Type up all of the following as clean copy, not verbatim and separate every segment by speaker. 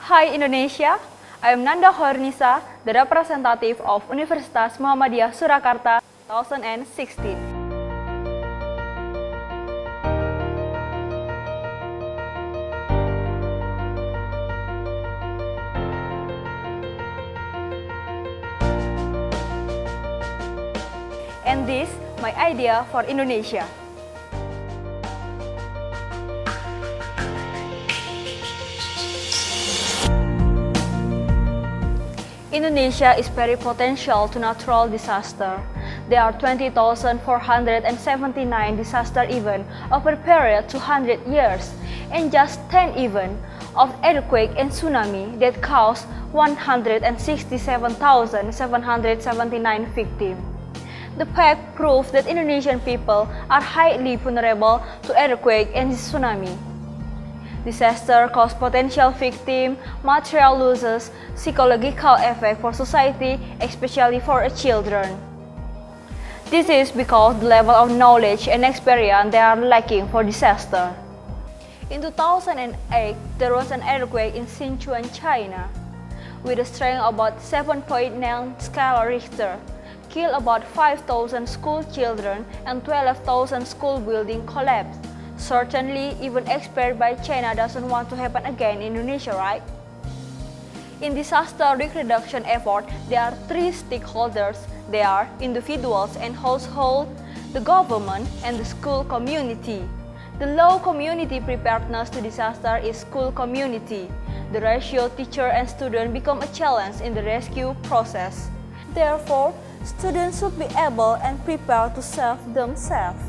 Speaker 1: Hi Indonesia, I am Nanda Khoirunisa, the representative of Universitas Muhammadiyah Surakarta 2016. And this my idea for Indonesia. Indonesia is very potential to natural disaster. There are 20,479 disaster events over a period 200 years, and just 10 events of earthquake and tsunami that caused 167,779 victims. The fact proves that Indonesian people are highly vulnerable to earthquake and tsunami. Disaster cause potential victim, material losses, psychological effect for society, especially for children. This is because the level of knowledge and experience they are lacking for disaster. In 2008, there was an earthquake in Sichuan, China, with a strength about 7.9 scale Richter, killed about 5,000 school children and 12,000 school buildings collapsed. Certainly, even experts by China doesn't want to happen again in Indonesia, right? In disaster risk reduction effort, there are three stakeholders. They are individuals and households, the government, and the school community. The low community preparedness to disaster is school community. The ratio teacher and student become a challenge in the rescue process. Therefore, students should be able and prepared to save themselves.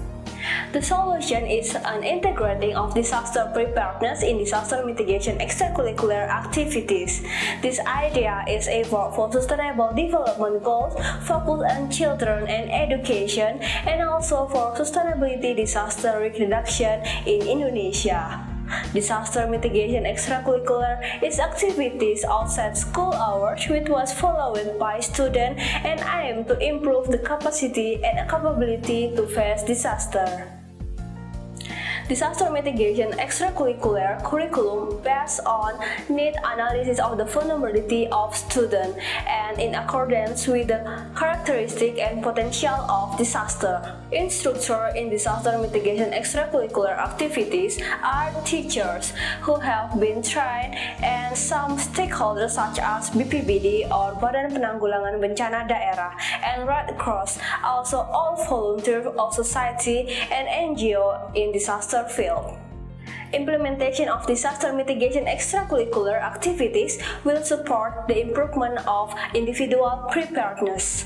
Speaker 2: The solution is an integrating of disaster preparedness in disaster mitigation extracurricular activities. This idea is a work for sustainable development goals focused on children and education, and also for sustainability disaster risk reduction in Indonesia. Disaster mitigation extracurricular is activities outside school hours which was followed by students and aim to improve the capacity and capability to face disaster. Disaster mitigation extracurricular curriculum based on need analysis of the vulnerability of students and in accordance with the characteristic and potential of disaster. Instructors in disaster mitigation extracurricular activities are teachers who have been trained and some stakeholders such as BPBD or Badan Penanggulangan Bencana Daerah and Red Cross, also all volunteers of society and NGO in disaster field. Implementation of disaster mitigation extracurricular activities will support the improvement of individual preparedness.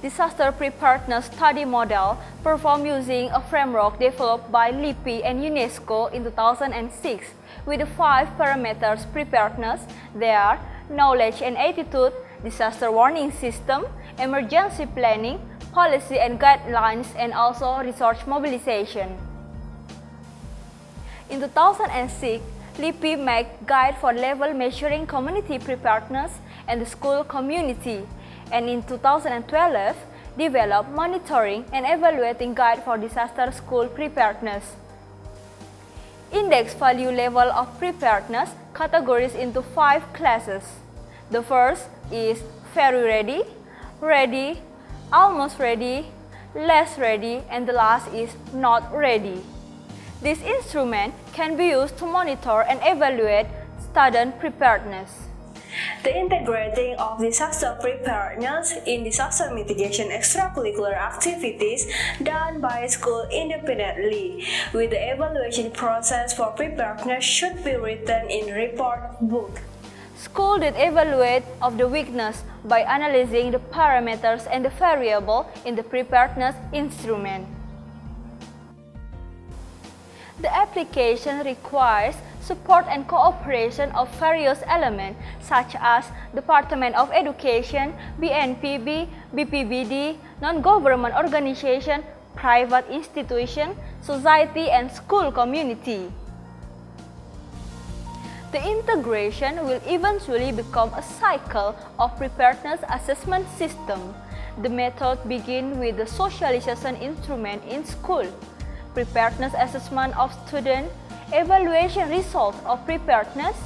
Speaker 1: Disaster preparedness study model performed using a framework developed by LIPI and UNESCO in 2006 with the 5 parameters preparedness. They are knowledge and attitude, disaster warning system, emergency planning, policy and guidelines, and also resource mobilization. In 2006, LIPI made guide for level measuring community preparedness and the school community, and in 2012, developed monitoring and evaluating guide for disaster school preparedness. Index value level of preparedness categorized into 5 classes. The first is very ready, ready, almost ready, less ready, and the last is not ready. This instrument can be used to monitor and evaluate student preparedness.
Speaker 2: The integrating of disaster preparedness in disaster mitigation extracurricular activities done by school independently, with the evaluation process for preparedness should be written in report book.
Speaker 1: School did evaluate of the weakness by analyzing the parameters and the variable in the preparedness instrument. The application requires support and cooperation of various elements such as Department of Education, BNPB, BPBD, non-government organization, private institution, society, and school community. The integration will eventually become a cycle of preparedness assessment system. The method begins with the socialization instrument in school, preparedness assessment of students, evaluation results of preparedness,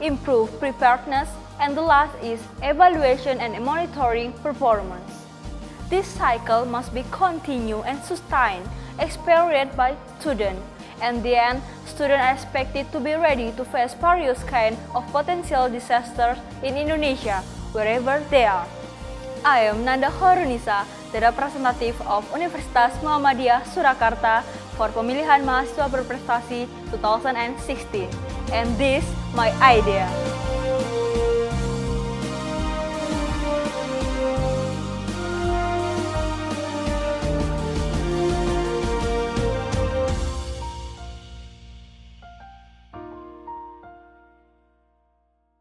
Speaker 1: improve preparedness, and the last is evaluation and monitoring performance. This cycle must be continued and sustained, experienced by students, and then students are expected to be ready to face various kinds of potential disasters in Indonesia, wherever they are. I am Nanda Khoirunisa, the representative of Universitas Muhammadiyah Surakarta for Pemilihan Mahasiswa Berprestasi 2016, and this my idea.